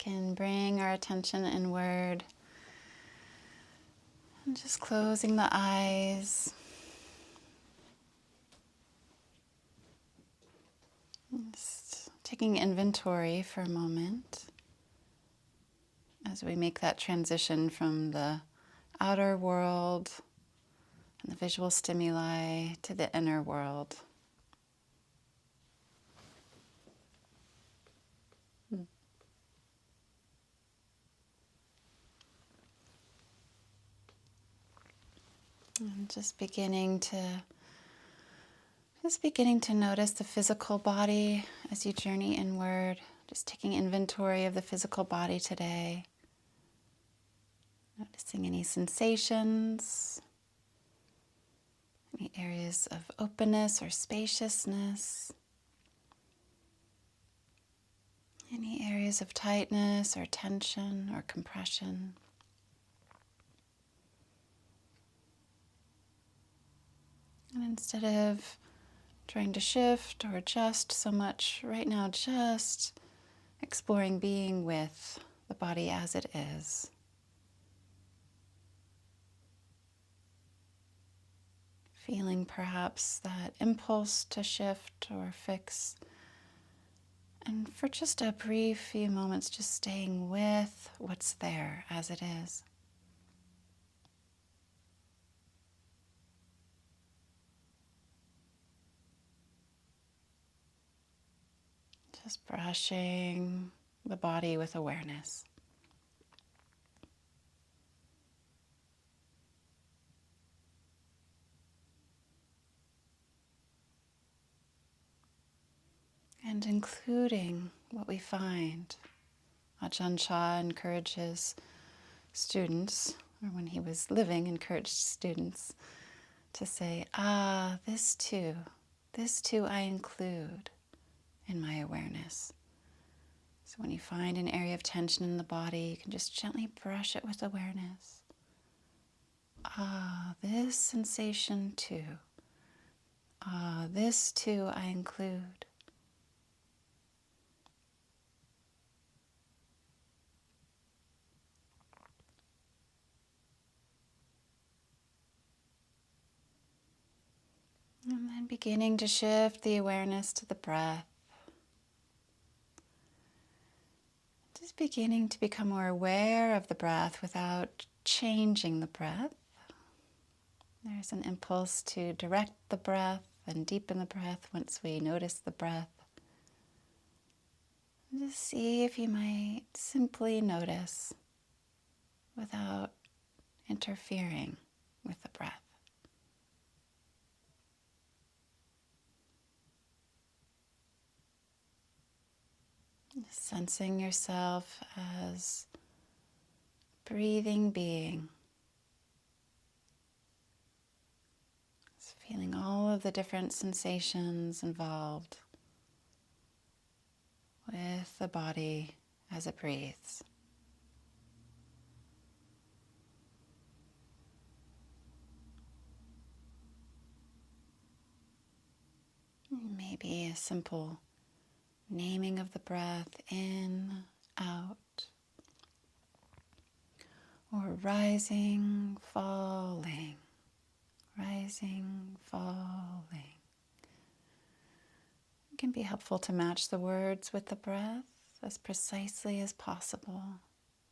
can bring our attention inward and just closing the eyes. Just taking inventory for a moment as we make that transition from the outer world and the visual stimuli to the inner world. And just beginning to notice the physical body as you journey inward. Just taking inventory of the physical body today. Noticing any sensations, any areas of openness or spaciousness, any areas of tightness or tension or compression. And instead of trying to shift or adjust so much right now, just exploring being with the body as it is. Feeling perhaps that impulse to shift or fix. And for just a brief few moments, just staying with what's there as it is. Just brushing the body with awareness. And including what we find. Ajahn Chah encourages students, or when he was living, encouraged students to say, this too I include in my awareness. So when you find an area of tension in the body, you can just gently brush it with awareness. This sensation too. This too I include. And then beginning to shift the awareness to the breath. Just beginning to become more aware of the breath without changing the breath. There's an impulse to direct the breath and deepen the breath once we notice the breath. And just see if you might simply notice without interfering with the breath. Sensing yourself as breathing being. Just feeling all of the different sensations involved with the body as it breathes. Maybe a simple naming of the breath in, out, or rising, falling, rising, falling. It can be helpful to match the words with the breath as precisely as possible.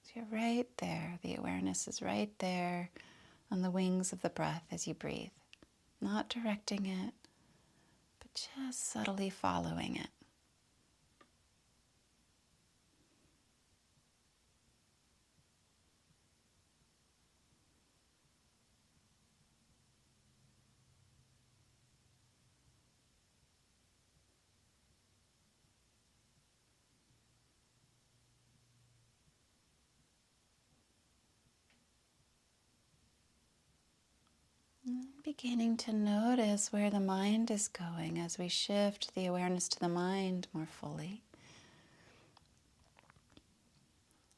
So you're right there, the awareness is right there on the wings of the breath as you breathe. Not directing it, but just subtly following it. Beginning to notice where the mind is going as we shift the awareness to the mind more fully.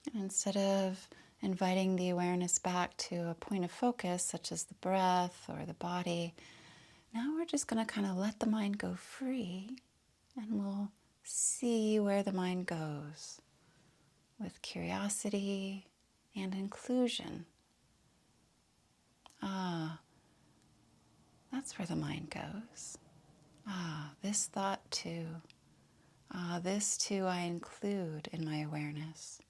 And instead of inviting the awareness back to a point of focus, such as the breath or the body, now we're just going to kind of let the mind go free, and we'll see where the mind goes. with curiosity and inclusion. Ah, that's where the mind goes. Ah, this thought too. Ah, this too I include in my awareness.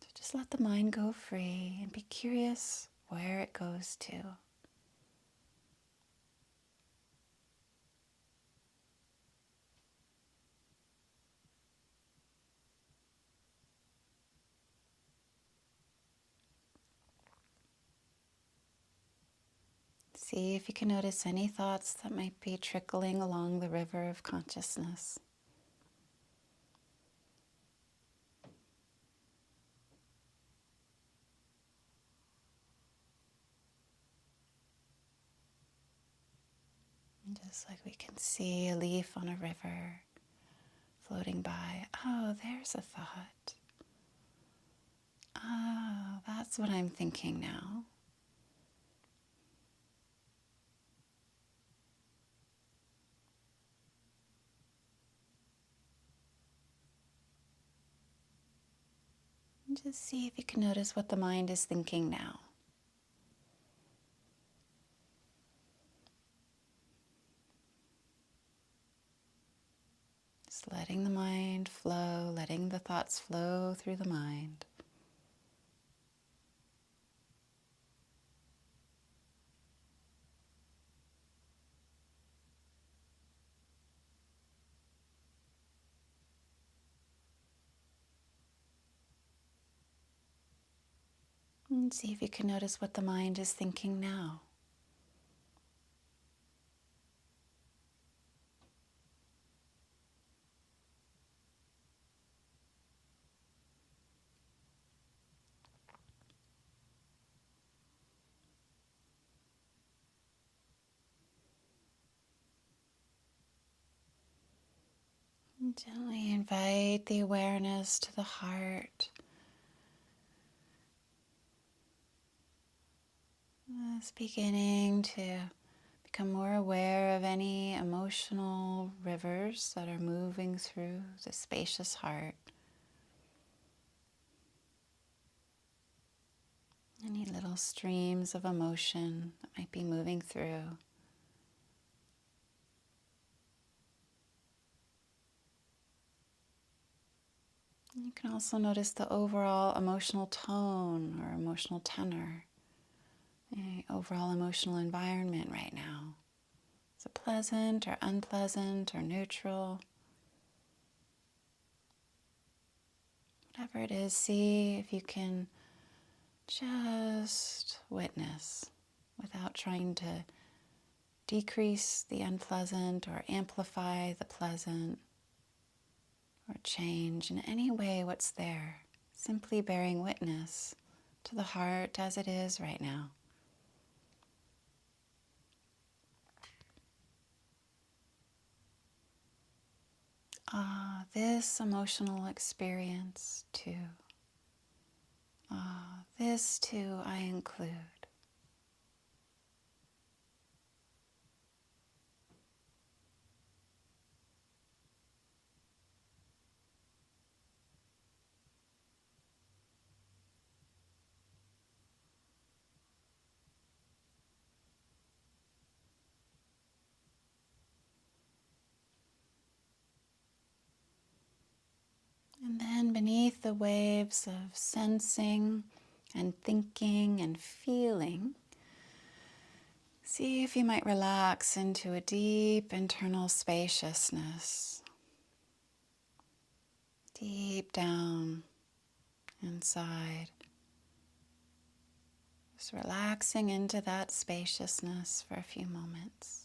So just let the mind go free and be curious where it goes to. See if you can notice any thoughts that might be trickling along the river of consciousness. And just like we can see a leaf on a river floating by. Oh, there's a thought. Oh, that's what I'm thinking now. And just see if you can notice what the mind is thinking now. Just letting the mind flow, letting the thoughts flow through the mind. And see if you can notice what the mind is thinking now. And gently invite the awareness to the heart. Just beginning to become more aware of any emotional rivers that are moving through the spacious heart. Any little streams of emotion that might be moving through. You can also notice the overall emotional tone or emotional tenor, the overall emotional environment right now. Is it pleasant or unpleasant or neutral? Whatever it is, see if you can just witness without trying to decrease the unpleasant or amplify the pleasant or change in any way what's there. Simply bearing witness to the heart as it is right now. Ah, this emotional experience too. Ah, this too I include. And then beneath the waves of sensing and thinking and feeling, see if you might relax into a deep internal spaciousness. Deep down inside. Just relaxing into that spaciousness for a few moments.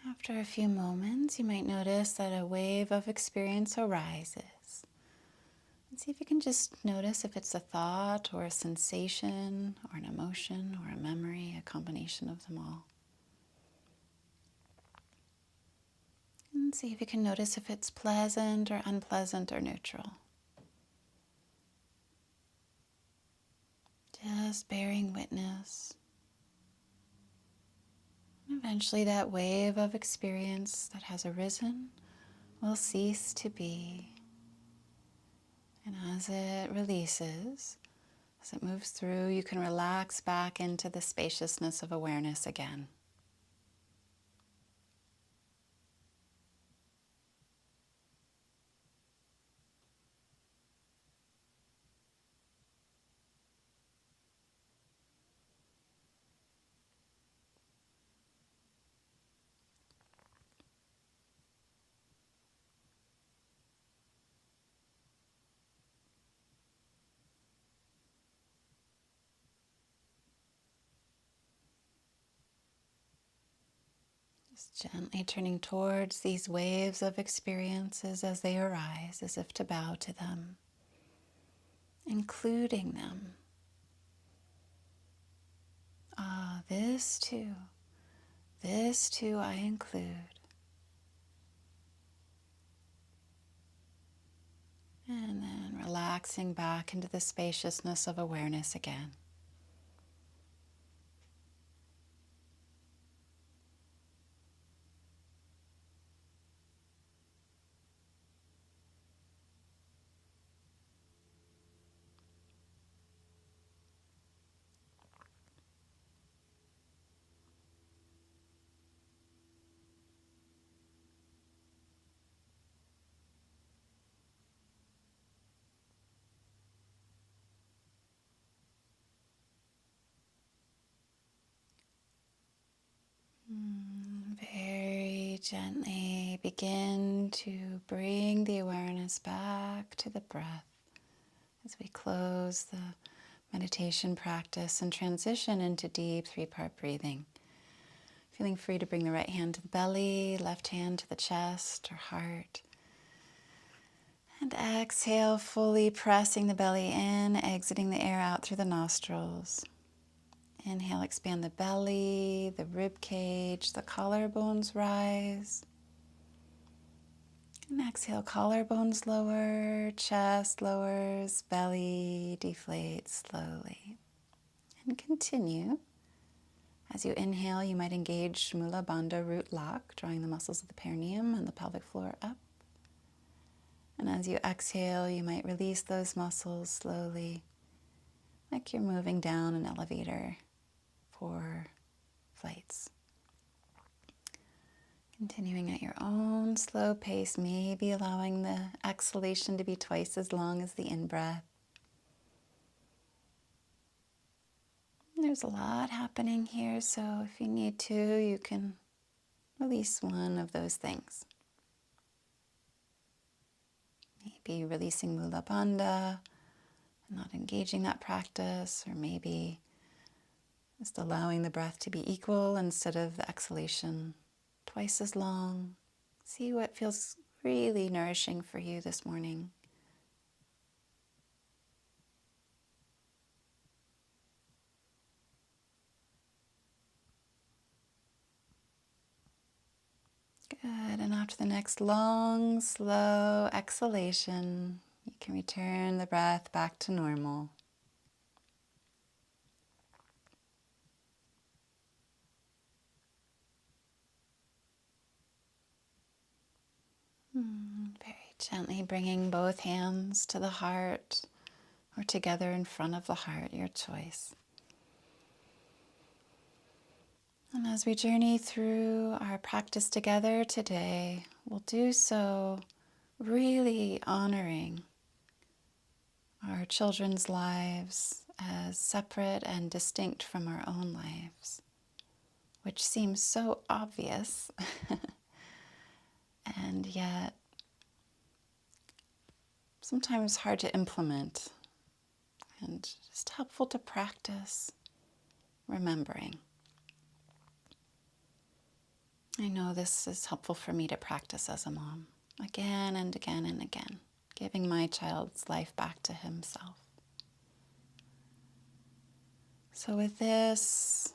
After a few moments, you might notice that a wave of experience arises. See if you can just notice if it's a thought or a sensation or an emotion or a memory, a combination of them all. And see if you can notice if it's pleasant or unpleasant or neutral. Just bearing witness. And eventually that wave of experience that has arisen will cease to be. And as it releases, as it moves through, you can relax back into the spaciousness of awareness again. Just gently turning towards these waves of experiences as they arise, as if to bow to them, including them. Ah, this too I include. And then relaxing back into the spaciousness of awareness again. Very gently begin to bring the awareness back to the breath as we close the meditation practice and transition into deep three-part breathing. Feeling free to bring the right hand to the belly, left hand to the chest or heart. And exhale, fully pressing the belly in, exiting the air out through the nostrils. Inhale, expand the belly, the rib cage, the collarbones rise. And exhale, collarbones lower, chest lowers, belly deflates slowly. And continue. As you inhale, you might engage mulabanda, rootlock, drawing the muscles of the perineum and the pelvic floor up. And as you exhale, you might release those muscles slowly, like you're moving down an elevator for flights. Continuing at your own slow pace, maybe allowing the exhalation to be twice as long as the in-breath. There's a lot happening here, so if you need to, you can release one of those things. Maybe releasing mulabanda, not engaging that practice, or maybe just allowing the breath to be equal instead of the exhalation twice as long. See what feels really nourishing for you this morning. Good, and after the next long, slow exhalation, you can return the breath back to normal. Very gently bringing both hands to the heart or together in front of the heart, your choice. And as we journey through our practice together today, we'll do so really honoring our children's lives as separate and distinct from our own lives, which seems so obvious and yet sometimes hard to implement and just helpful to practice remembering. I know this is helpful for me to practice as a mom again and again and again. giving my child's life back to himself. So with this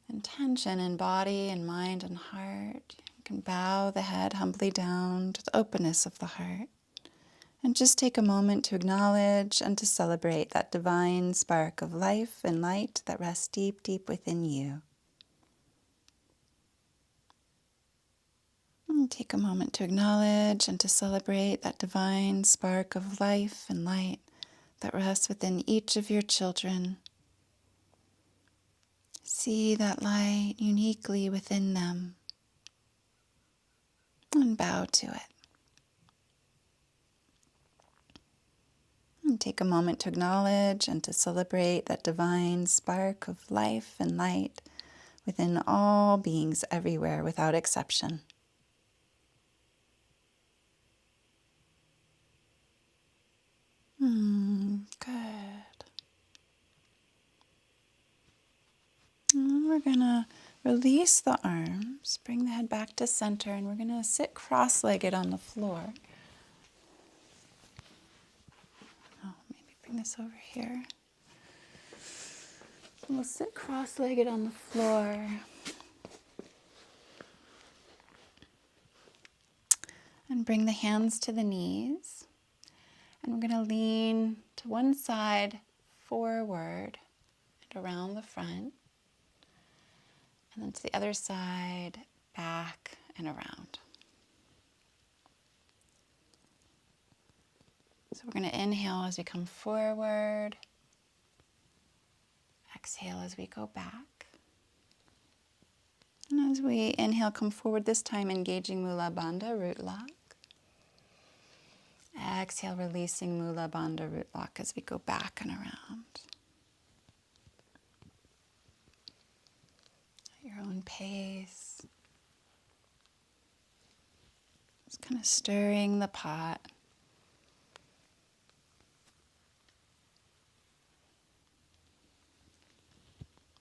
intention in body and mind and heart, you can bow the head humbly down to the openness of the heart. And just take a moment to acknowledge and to celebrate that divine spark of life and light that rests deep, deep within you. And take a moment to acknowledge and to celebrate that divine spark of life and light that rests within each of your children. See that light uniquely within them and bow to it. And take a moment to acknowledge and to celebrate that divine spark of life and light within all beings everywhere without exception. Good. And we're going to release the arms, bring the head back to center, and we're going to sit cross-legged on the floor. Oh, maybe bring this over here. So we'll sit cross-legged on the floor. And bring the hands to the knees. And we're going to lean to one side forward and around the front. And then to the other side, back and around. So we're going to inhale as we come forward. Exhale as we go back. And as we inhale, come forward, this time engaging mulabanda, rootlock. Exhale, releasing mulabanda, rootlock as we go back and around. At your own pace. Just kind of stirring the pot.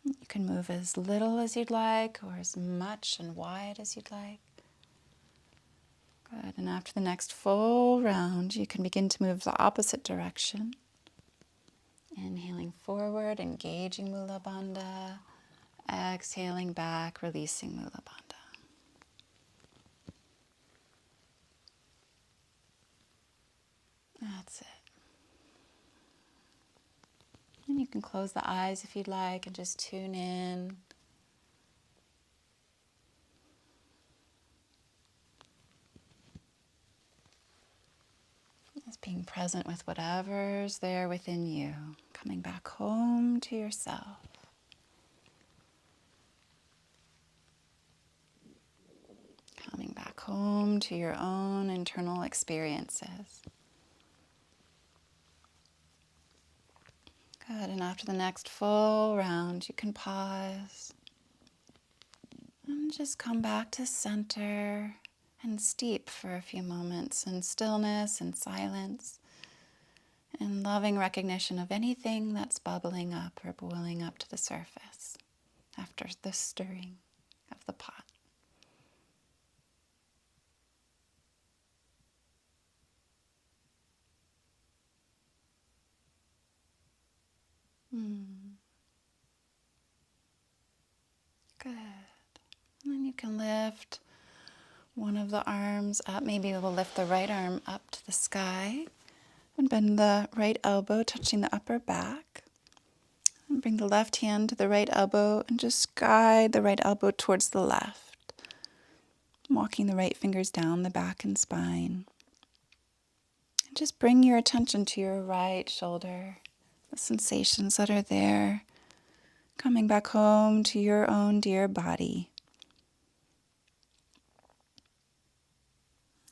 You can move as little as you'd like or as much and wide as you'd like. Good. And after the next full round, you can begin to move the opposite direction. Inhaling forward, engaging mulabanda. Exhaling back, releasing mulabanda. That's it. And you can close the eyes if you'd like and just tune in. Just being present with whatever's there within you. Coming back home to yourself. Coming back home to your own internal experiences. Good, and after the next full round, you can pause and just come back to center and steep for a few moments in stillness and silence and loving recognition of anything that's bubbling up or boiling up to the surface after the stirring of the pot. Good. And then you can lift one of the arms up. Maybe we'll lift the right arm up to the sky and bend the right elbow touching the upper back. And bring the left hand to the right elbow and just guide the right elbow towards the left. Walking the right fingers down the back and spine. And just bring your attention to your right shoulder, the sensations that are there. Coming back home to your own dear body.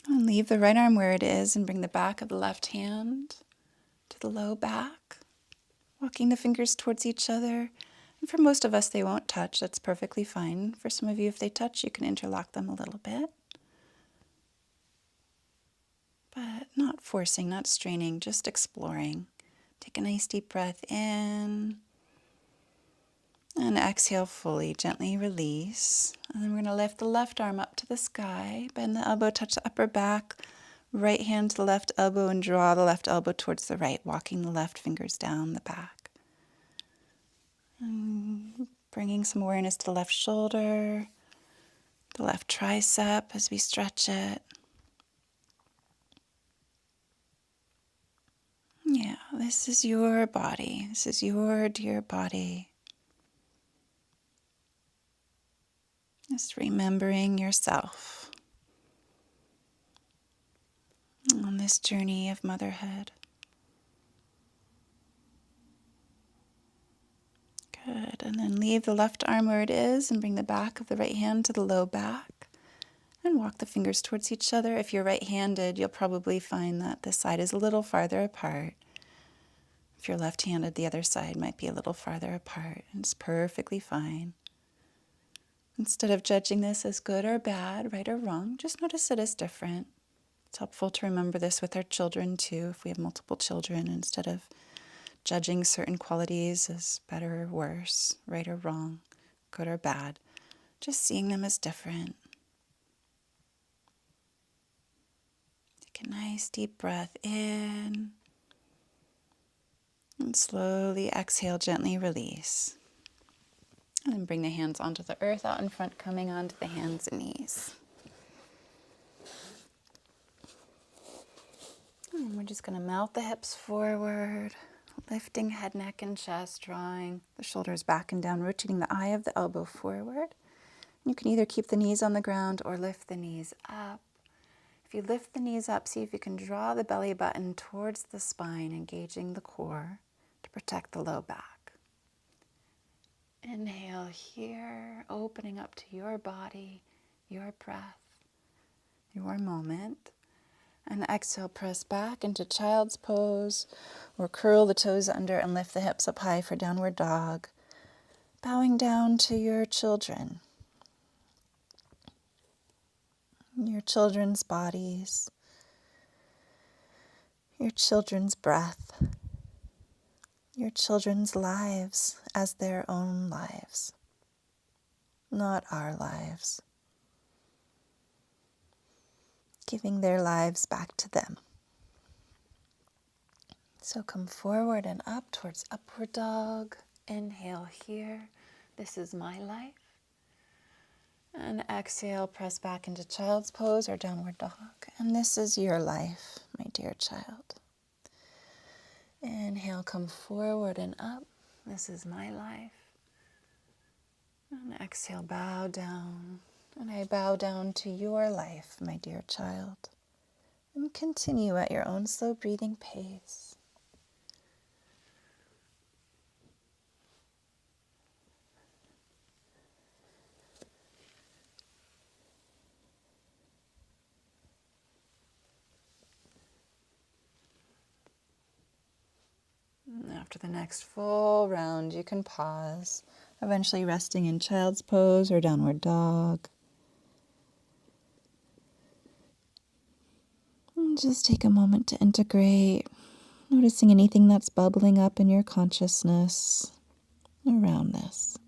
And leave the right arm where it is and bring the back of the left hand to the low back. Walking the fingers towards each other. And for most of us, they won't touch. That's perfectly fine. For some of you, if they touch, you can interlock them a little bit. But not forcing, not straining, just exploring. Take a nice deep breath in. And exhale fully, gently release. And then we're going to lift the left arm up to the sky. Bend the elbow, touch the upper back. right hand to the left elbow and draw the left elbow towards the right, walking the left fingers down the back. And bringing some awareness to the left shoulder, the left tricep as we stretch it. Yeah, this is your body. This is your dear body. Just remembering yourself on this journey of motherhood. Good. And then leave the left arm where it is and bring the back of the right hand to the low back and walk the fingers towards each other. If you're right-handed, you'll probably find that this side is a little farther apart. If you're left-handed, the other side might be a little farther apart, and it's perfectly fine. Instead of judging this as good or bad, right or wrong, just notice it as different. It's helpful to remember this with our children too, if we have multiple children, instead of judging certain qualities as better or worse, right or wrong, good or bad, just seeing them as different. Take a nice deep breath in. And slowly exhale, gently release. And then bring the hands onto the earth out in front, coming onto the hands and knees. And we're just going to melt the hips forward, lifting head, neck, and chest, drawing the shoulders back and down, rotating the eye of the elbow forward. You can either keep the knees on the ground or lift the knees up. If you lift the knees up, see if you can draw the belly button towards the spine, engaging the core to protect the low back. Inhale here, opening up to your body, your breath, your moment. And exhale, press back into child's pose or curl the toes under and lift the hips up high for downward dog. Bowing down to your children, your children's bodies, your children's breath, your children's lives as their own lives, not our lives. Giving their lives back to them. So come forward and up towards upward dog. Inhale here. This is my life. And exhale, press back into child's pose or downward dog. And this is your life, my dear child. Inhale, come forward and up. This is my life. And exhale, bow down. And I bow down to your life, my dear child. And continue at your own slow breathing pace. And after the next full round, you can pause, eventually resting in child's pose or downward dog. And just take a moment to integrate, noticing anything that's bubbling up in your consciousness around this.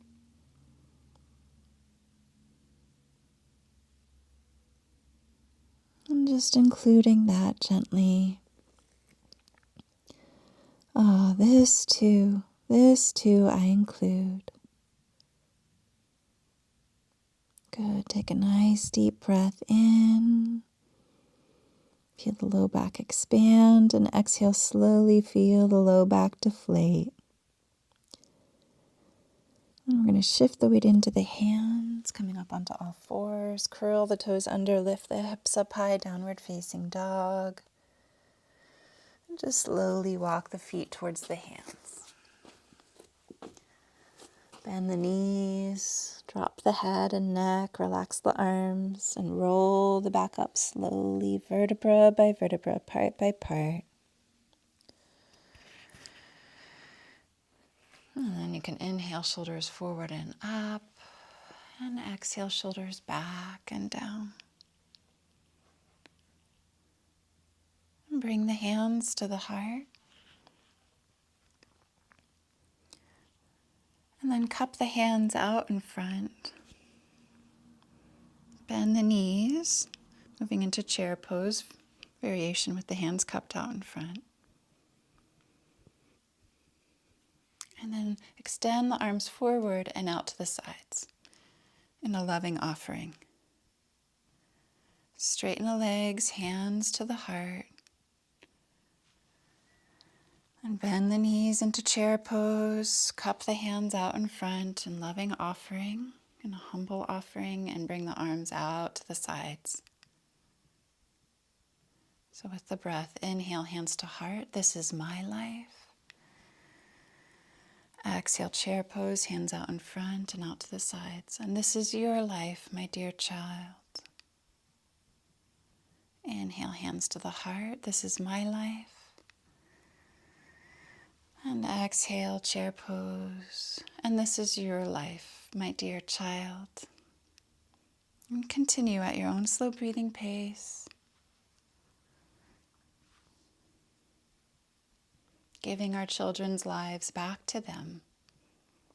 And just including that gently. This too I include. Good, take a nice deep breath in. Feel the low back expand, and exhale, slowly feel the low back deflate. And we're going to shift the weight into the hands, coming up onto all fours. Curl the toes under, lift the hips up high, downward facing dog. And just slowly walk the feet towards the hands. Bend the knees, drop the head and neck, relax the arms, and roll the back up slowly, vertebra by vertebra, part by part. And then you can inhale, shoulders forward and up, and exhale, shoulders back and down. And bring the hands to the heart. And then cup the hands out in front. Bend the knees, moving into chair pose Variation with the hands cupped out in front. And then extend the arms forward and out to the sides in a loving offering. Straighten the legs, hands to the heart. And bend the knees into chair pose. Cup the hands out in front in loving offering, in a humble offering, and bring the arms out to the sides. So with the breath, inhale, hands to heart. This is my life. Exhale, chair pose, hands out in front and out to the sides. And this is your life, my dear child. Inhale, hands to the heart. This is my life. And exhale, chair pose. And this is your life, my dear child. And continue at your own slow breathing pace. Giving our children's lives back to them.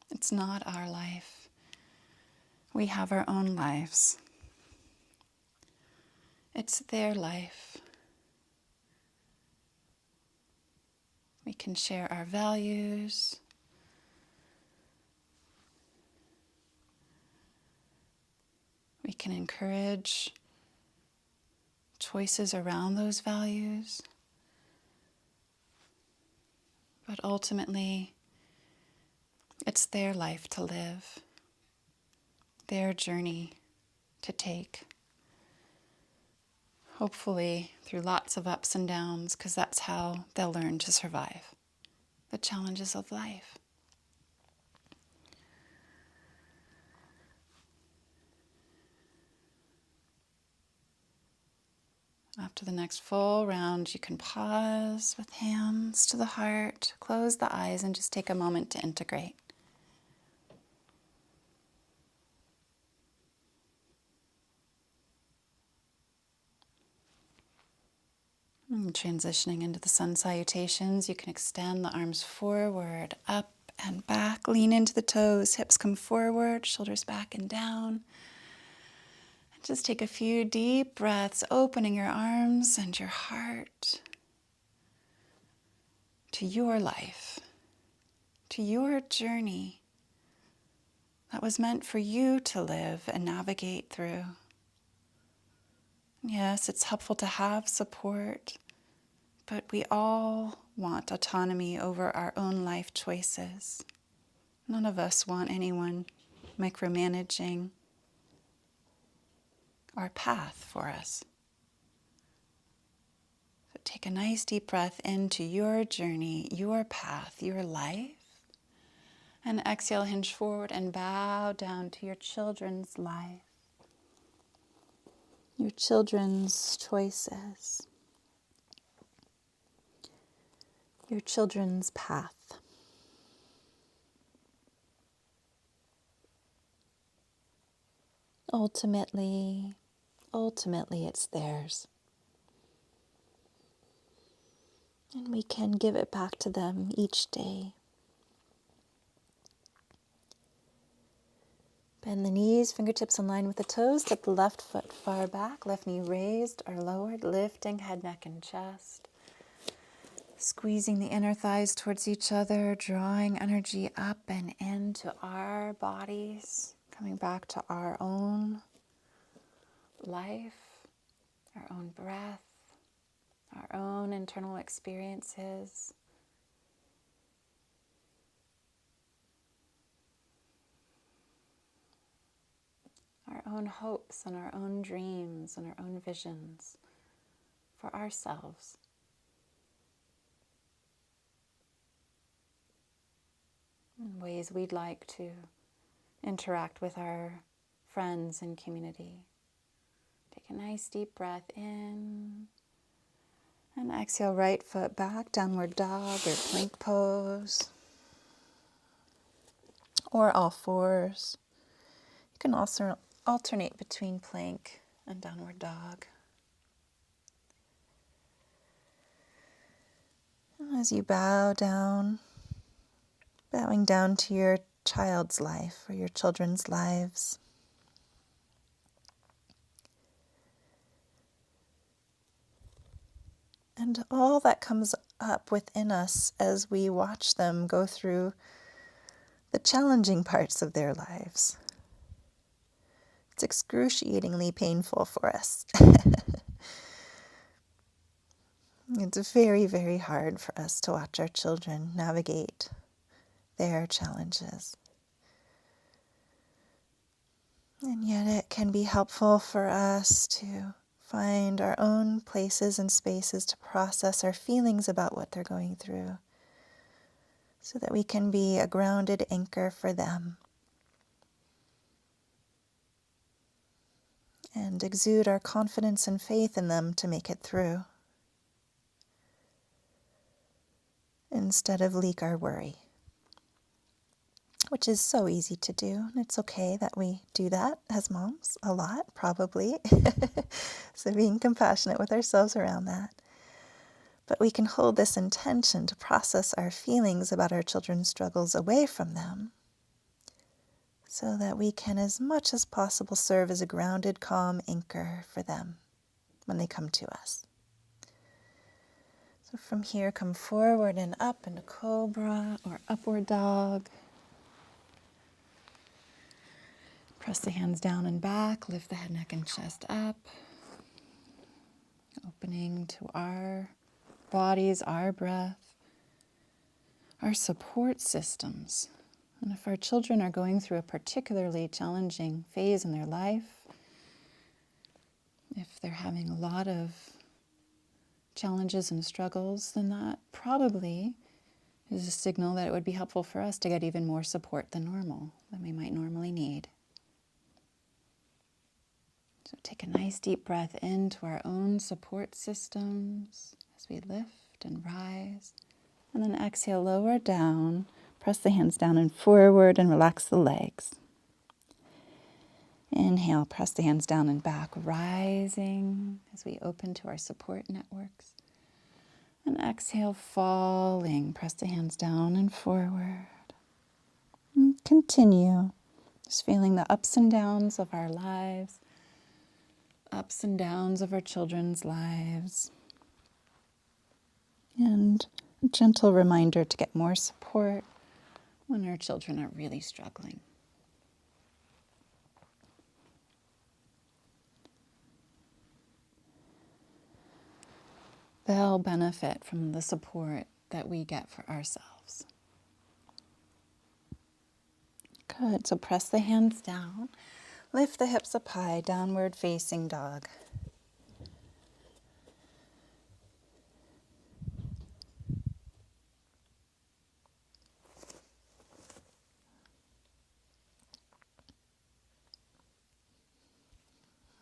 It's not our life. We have our own lives. It's their life. We can share our values. We can encourage choices around those values. But ultimately, it's their life to live, their journey to take. Hopefully through lots of ups and downs, because that's how they'll learn to survive the challenges of life. After the next full round, you can pause with hands to the heart, close the eyes, and just take a moment to integrate. And transitioning into the sun salutations, you can extend the arms forward, up and back, lean into the toes, hips come forward, shoulders back and down. Just take a few deep breaths, opening your arms and your heart to your life, to your journey that was meant for you to live and navigate through. Yes, it's helpful to have support, but we all want autonomy over our own life choices. None of us want anyone micromanaging our path for us. So take a nice deep breath into your journey, your path, your life. And exhale, hinge forward and bow down to your children's life, your children's choices, your children's path. Ultimately, it's theirs. And we can give it back to them each day. Bend the knees, fingertips in line with the toes. Step the left foot far back, left knee raised or lowered, lifting head, neck, and chest. Squeezing the inner thighs towards each other, drawing energy up and into our bodies, coming back to our own life, our own breath, our own internal experiences. Our own hopes and our own dreams and our own visions for ourselves. And ways we'd like to interact with our friends and community. Take a nice deep breath in and exhale, right foot back, downward dog or plank pose, or all fours. You can also alternate between plank and downward dog. And as you bow down, bowing down to your child's life or your children's lives, and all that comes up within us as we watch them go through the challenging parts of their lives. It's excruciatingly painful for us. It's very, very hard for us to watch our children navigate their challenges. And yet it can be helpful for us to find our own places and spaces to process our feelings about what they're going through, so that we can be a grounded anchor for them and exude our confidence and faith in them to make it through, instead of leak our worry, which is so easy to do. And it's okay that we do that as moms a lot, probably. So being compassionate with ourselves around that. But we can hold this intention to process our feelings about our children's struggles away from them, so that we can, as much as possible, serve as a grounded, calm anchor for them when they come to us. So from here, come forward and up into cobra or upward dog. Press the hands down and back, lift the head, neck, and chest up. Opening to our bodies, our breath, our support systems. And if our children are going through a particularly challenging phase in their life, if they're having a lot of challenges and struggles, then that probably is a signal that it would be helpful for us to get even more support than normal, than we might normally need. So take a nice deep breath into our own support systems as we lift and rise. And then exhale, lower down, press the hands down and forward and relax the legs. Inhale, press the hands down and back, rising as we open to our support networks. And exhale, falling, press the hands down and forward. And continue, just feeling the ups and downs of our lives, ups and downs of our children's lives. And a gentle reminder to get more support when our children are really struggling. They'll benefit from the support that we get for ourselves. Good, so press the hands down, lift the hips up high, downward facing dog.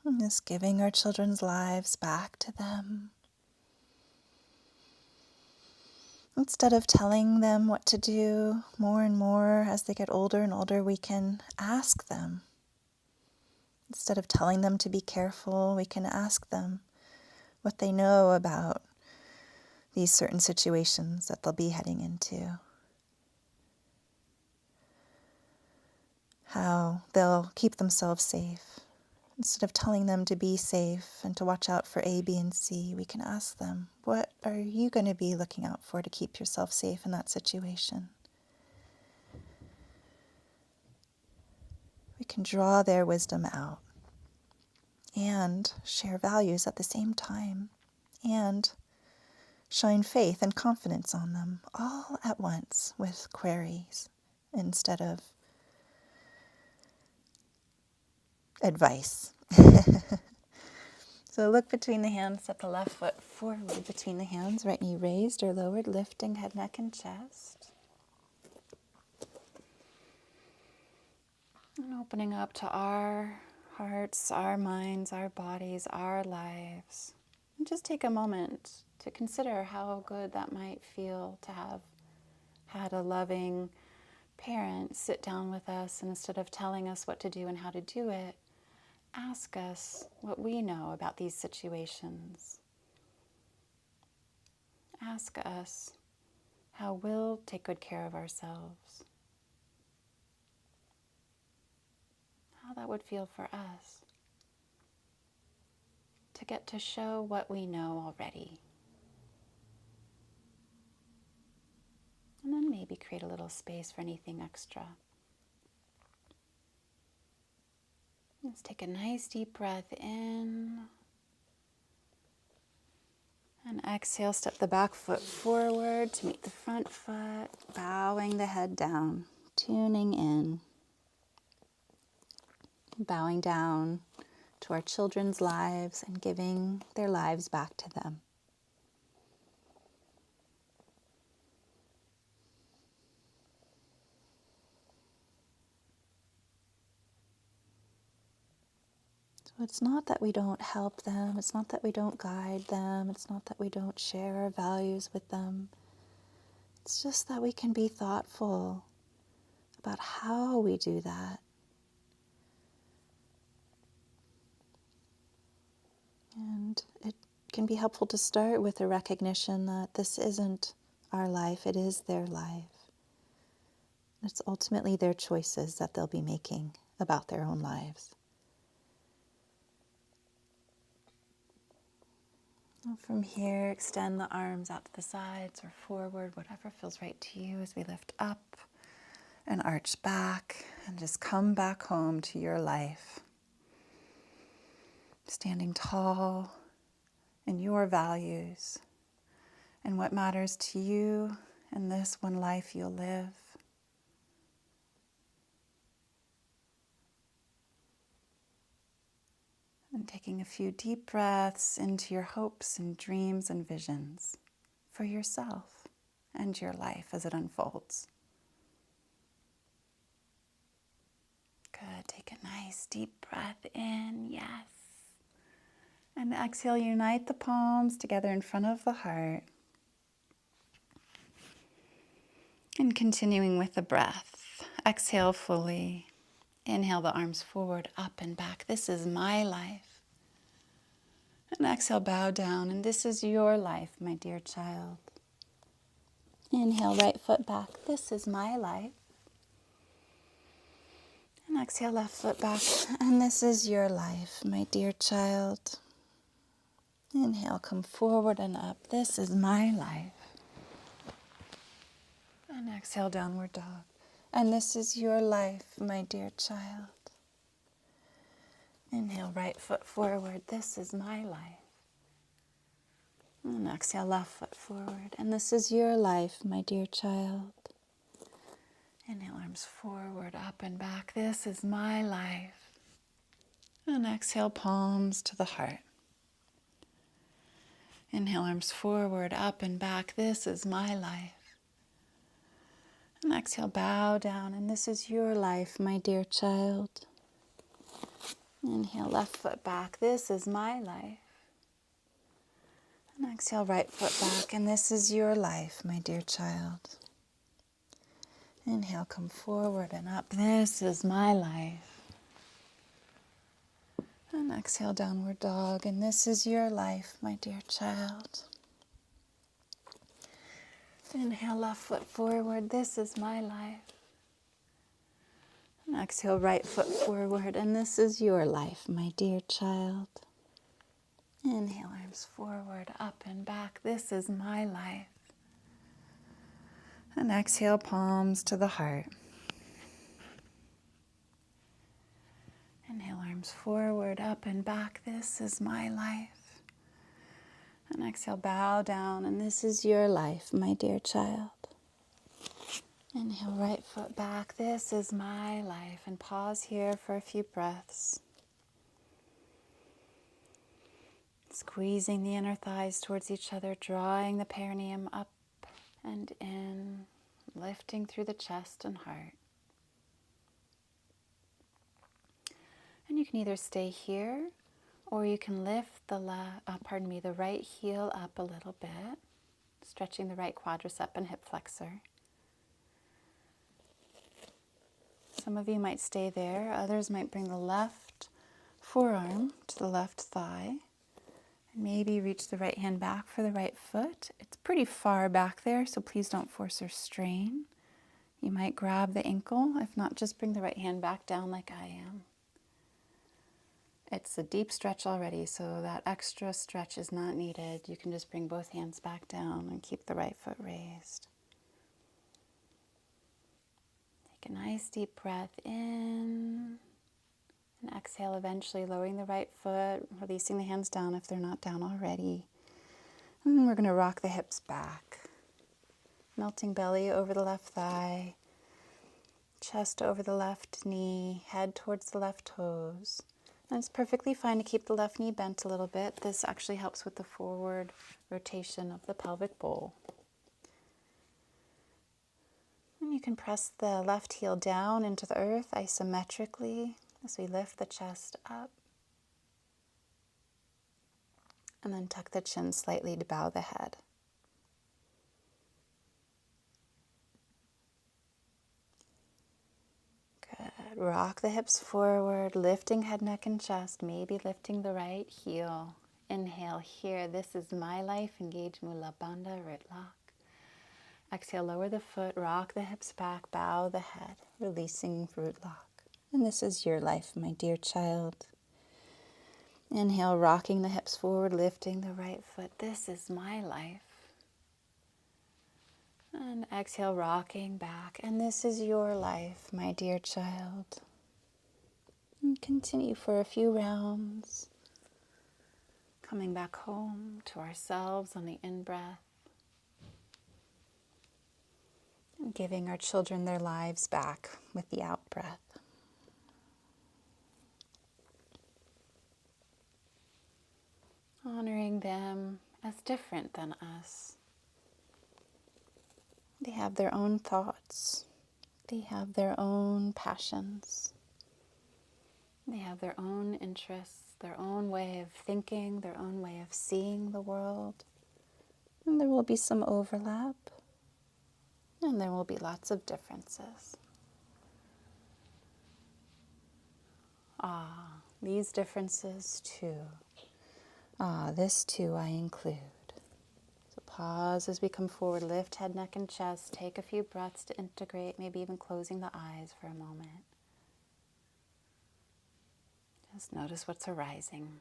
And just giving our children's lives back to them. Instead of telling them what to do more and more as they get older and older, we can ask them. Instead of telling them to be careful, we can ask them what they know about these certain situations that they'll be heading into. How they'll keep themselves safe. Instead of telling them to be safe and to watch out for A, B, and C, we can ask them, what are you going to be looking out for to keep yourself safe in that situation? We can draw their wisdom out and share values at the same time and shine faith and confidence on them all at once with queries instead of advice. So look between the hands, step the left foot forward between the hands, right knee raised or lowered, lifting head, neck, and chest. And opening up to our hearts, our minds, our bodies, our lives. And just take a moment to consider how good that might feel to have had a loving parent sit down with us and instead of telling us what to do and how to do it, ask us what we know about these situations. Ask us how we'll take good care of ourselves. How that would feel for us to get to show what we know already. maybe create a little space for anything extra. Let's take a nice deep breath in. And exhale, step the back foot forward to meet the front foot, bowing the head down, tuning in, bowing down to our children's lives and giving their lives back to them. So it's not that we don't help them, it's not that we don't guide them, it's not that we don't share our values with them. It's just that we can be thoughtful about how we do that. And it can be helpful to start with a recognition that this isn't our life, it is their life. It's ultimately their choices that they'll be making about their own lives. And from here, extend the arms out to the sides or forward, whatever feels right to you as we lift up and arch back and just come back home to your life. Standing tall in your values and what matters to you in this one life you'll live. And taking a few deep breaths into your hopes and dreams and visions for yourself and your life as it unfolds. Good. Take a nice deep breath in. Yes. And exhale, unite the palms together in front of the heart. And continuing with the breath. Exhale fully. Inhale the arms forward, up and back. This is my life. And exhale, bow down. And this is your life, my dear child. Inhale, right foot back. This is my life. And exhale, left foot back. And this is your life, my dear child. Inhale, come forward and up. This is my life. And exhale, downward dog. And this is your life, my dear child. Inhale, right foot forward. This is my life. And exhale, left foot forward. And this is your life, my dear child. Inhale, arms forward, up and back. This is my life. And exhale, palms to the heart. Inhale, arms forward, up and back. This is my life. And exhale, bow down. And this is your life, my dear child. Inhale, left foot back. This is my life. And exhale, right foot back. And this is your life, my dear child. Inhale, come forward and up. This is my life. And exhale, downward dog. And this is your life, my dear child. Inhale, left foot forward. This is my life. And exhale, right foot forward. And this is your life, my dear child. Inhale, arms forward, up and back. This is my life. And exhale, palms to the heart. Inhale, arms forward, up and back. This is my life. And exhale, bow down. And this is your life, my dear child. Inhale, right foot back. This is my life. And pause here for a few breaths. Squeezing the inner thighs towards each other, drawing the perineum up and in, lifting through the chest and heart. And you can either stay here, or you can lift the the right heel up a little bit, stretching the right quadricep and hip flexor. Some of you might stay there. Others might bring the left forearm to the left thigh. Maybe reach the right hand back for the right foot. It's pretty far back there, so please don't force or strain. You might grab the ankle. If not, just bring the right hand back down like I am. It's a deep stretch already, so that extra stretch is not needed. You can just bring both hands back down and keep the right foot raised. nice deep breath in. And exhale, eventually lowering the right foot, releasing the hands down if they're not down already. And we're going to rock the hips back. Melting belly over the left thigh, chest over the left knee, head towards the left toes. And it's perfectly fine to keep the left knee bent a little bit. This actually helps with the forward rotation of the pelvic bowl. And you can press the left heel down into the earth isometrically as we lift the chest up. And then tuck the chin slightly to bow the head. Good. Rock the hips forward, lifting head, neck, and chest, maybe lifting the right heel. Inhale here. This is my life. Engage mulabanda, rootlock. Exhale, lower the foot, rock the hips back, bow the head, releasing rootlock. And this is your life, my dear child. Inhale, rocking the hips forward, lifting the right foot. This is my life. And exhale, rocking back. And this is your life, my dear child. And continue for a few rounds. Coming back home to ourselves on the in-breath. And giving our children their lives back with the out-breath. Honoring them as different than us. They have their own thoughts. They have their own passions. They have their own interests, their own way of thinking, their own way of seeing the world. And there will be some overlap. And there will be lots of differences. Ah, these differences too. Ah, this too I include. So pause as we come forward, lift head, neck, and chest. Take a few breaths to integrate, maybe even closing the eyes for a moment. Just notice what's arising.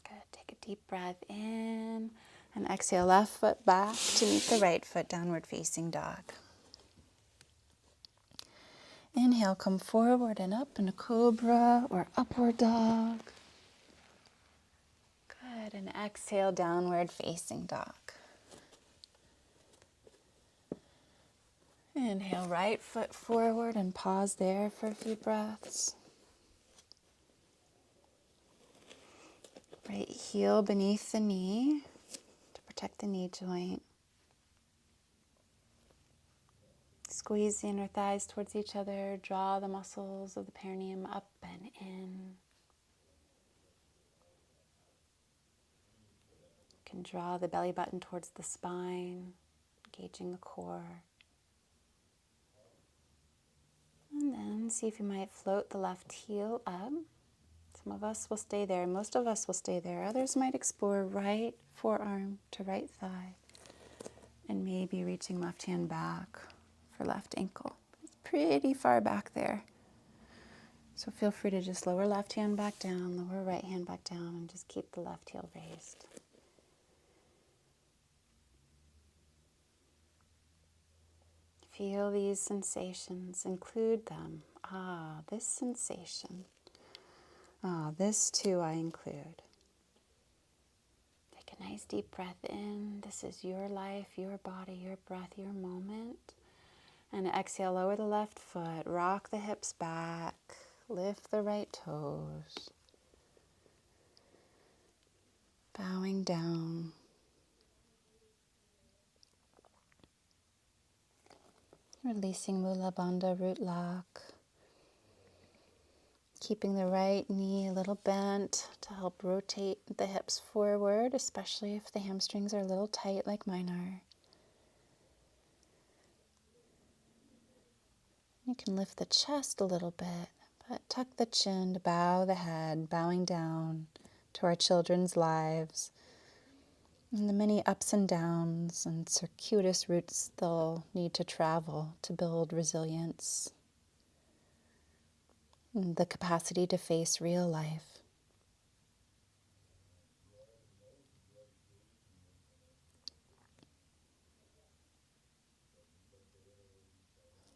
Good. Take a deep breath in and exhale, left foot back to meet the right foot, downward facing dog. Inhale, come forward and up in a cobra or upward dog. Good. And exhale, downward facing dog. Inhale, right foot forward and pause there for a few breaths. Right heel beneath the knee to protect the knee joint. Squeeze the inner thighs towards each other. Draw the muscles of the perineum up and in. You can draw the belly button towards the spine, engaging the core. And then see if you might float the left heel up. Some of us will stay there. Most of us will stay there. Others might explore right forearm to right thigh. And maybe reaching left hand back for left ankle. It's pretty far back there. So feel free to just lower left hand back down, lower right hand back down, and just keep the left heel raised. Feel these sensations, include them. Ah, this sensation. Ah, this too I include. Take a nice deep breath in. This is your life, your body, your breath, your moment. And exhale, lower the left foot, rock the hips back, lift the right toes. Bowing down. Releasing mulabanda, rootlock. Keeping the right knee a little bent to help rotate the hips forward, especially if the hamstrings are a little tight like mine are. You can lift the chest a little bit, but tuck the chin to bow the head, bowing down to our children's lives and the many ups and downs and circuitous routes they'll need to travel to build resilience and the capacity to face real life.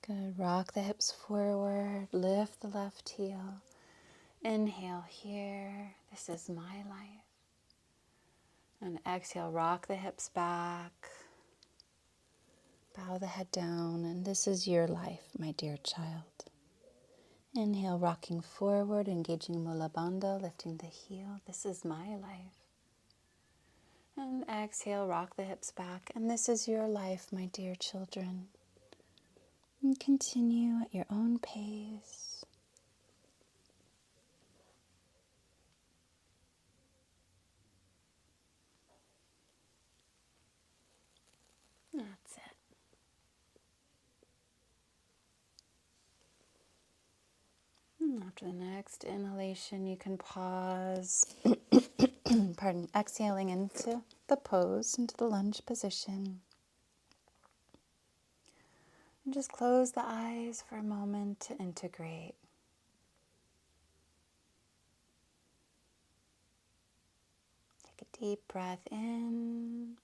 Good. Rock the hips forward. Lift the left heel. Inhale here. This is my life. And exhale, rock the hips back. Bow the head down. And this is your life, my dear child. Inhale, rocking forward, engaging mulabanda, lifting the heel. This is my life. And exhale, rock the hips back. And this is your life, my dear children. And continue at your own pace. That's it. And after the next inhalation, you can pause. Pardon, exhaling into the pose, into the lunge position. And just close the eyes for a moment to integrate. Take a deep breath in.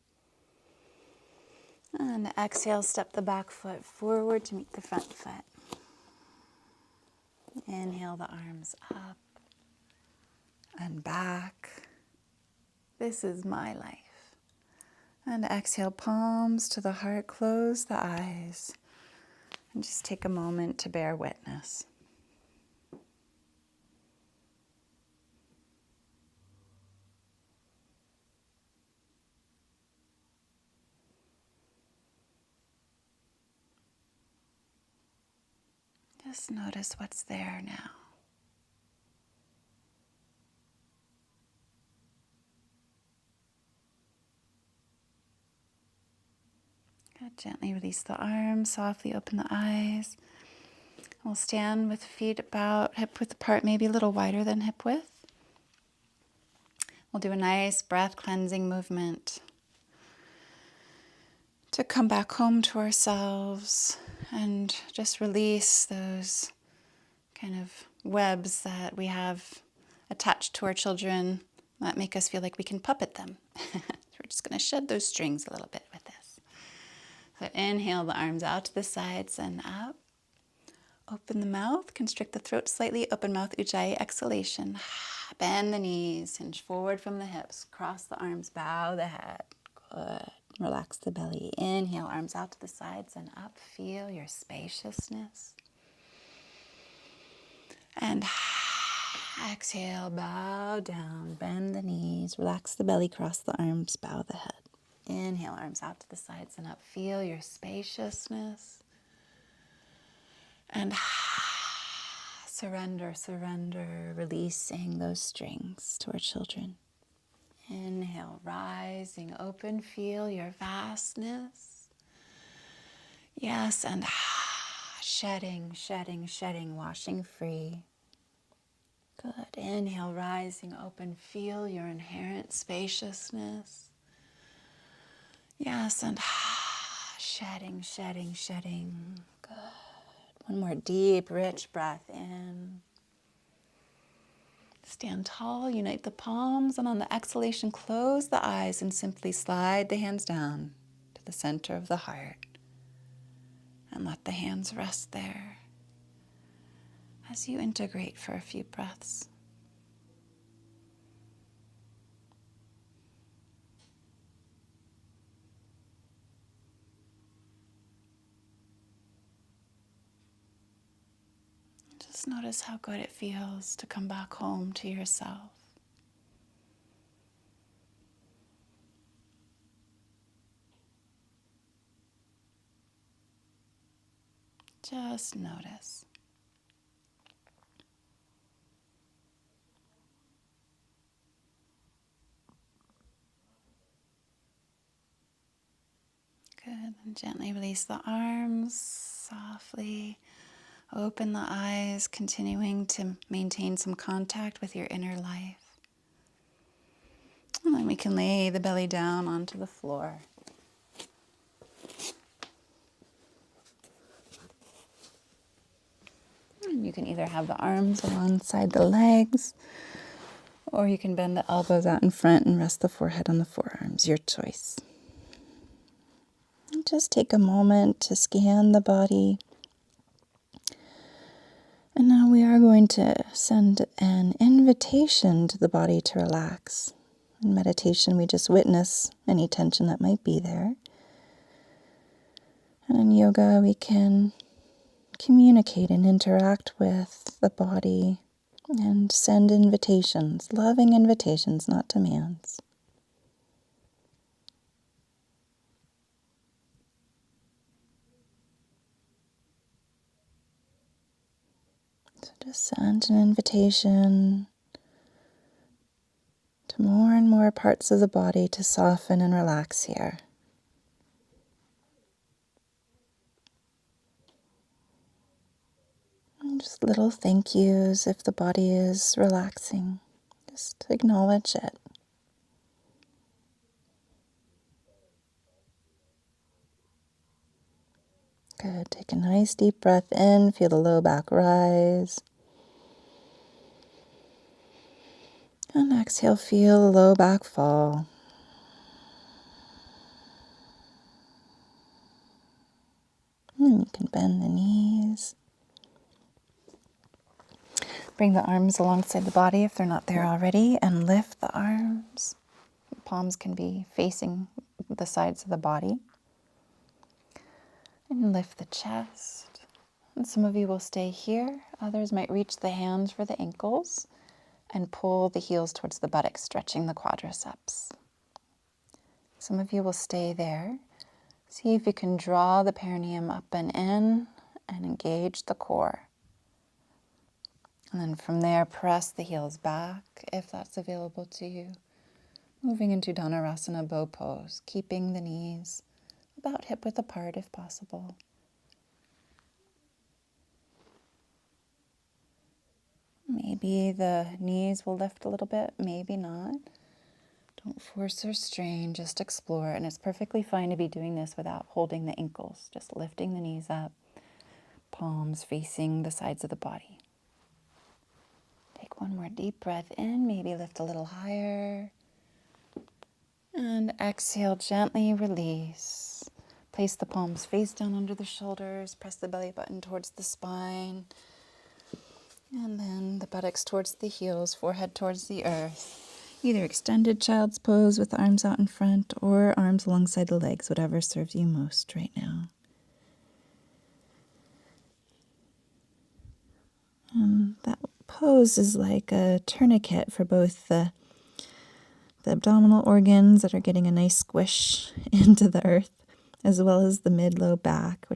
And exhale, step the back foot forward to meet the front foot. Inhale the arms up and back. This is my life. And exhale, palms to the heart, close the eyes. And just take a moment to bear witness. Just notice what's there now. Good. Gently release the arms, softly open the eyes. We'll stand with feet about hip width apart, maybe a little wider than hip width. We'll do a nice breath cleansing movement to come back home to ourselves and just release those kind of webs that we have attached to our children that make us feel like we can puppet them. So we're just going to shed those strings a little bit with this. So inhale the arms out to the sides and up. Open the mouth, constrict the throat slightly, open mouth, ujjayi, exhalation. Bend the knees, hinge forward from the hips, cross the arms, bow the head. Good. Relax the belly. Inhale, arms out to the sides and up. Feel your spaciousness. And exhale, bow down, bend the knees, relax the belly, cross the arms, bow the head. Inhale, arms out to the sides and up. Feel your spaciousness. And surrender, surrender, releasing those strings to our children. Inhale, rising, open, feel your vastness. Yes, and shedding, shedding, shedding, washing free. Good. Inhale, rising, open, feel your inherent spaciousness. Yes, and shedding, shedding, shedding. Good. One more deep, rich breath in. Stand tall, unite the palms, and on the exhalation, close the eyes and simply slide the hands down to the center of the heart. And let the hands rest there as you integrate for a few breaths. Just notice how good it feels to come back home to yourself. Just notice. Good. And gently release the arms, softly open the eyes, continuing to maintain some contact with your inner life. And then we can lay the belly down onto the floor. And you can either have the arms alongside the legs, or you can bend the elbows out in front and rest the forehead on the forearms, your choice. And just take a moment to scan the body, going to send an invitation to the body to relax. In meditation, we just witness any tension that might be there. And in yoga, we can communicate and interact with the body and send invitations, loving invitations, not demands. So just send an invitation to more and more parts of the body to soften and relax here. And just little thank yous if the body is relaxing. Just acknowledge it. Good. Take a nice deep breath in. Feel the low back rise. And exhale, feel the low back fall. And you can bend the knees. Bring the arms alongside the body if they're not there already, and lift the arms. Palms can be facing the sides of the body. And lift the chest. And some of you will stay here. Others might reach the hands for the ankles and pull the heels towards the buttocks, stretching the quadriceps. Some of you will stay there. See if you can draw the perineum up and in and engage the core. And then from there, press the heels back if that's available to you. Moving into Dhanurasana bow pose, keeping the knees about hip-width apart if possible. Maybe the knees will lift a little bit, maybe not. Don't force or strain, just explore. And it's perfectly fine to be doing this without holding the ankles, just lifting the knees up, palms facing the sides of the body. Take one more deep breath in, maybe lift a little higher. And exhale, gently release. Place the palms face down under the shoulders, press the belly button towards the spine. And then the buttocks towards the heels, forehead towards the earth. Either extended child's pose with the arms out in front or arms alongside the legs, whatever serves you most right now. That pose is like a tourniquet for both the abdominal organs that are getting a nice squish into the earth, as well as the mid-low back, which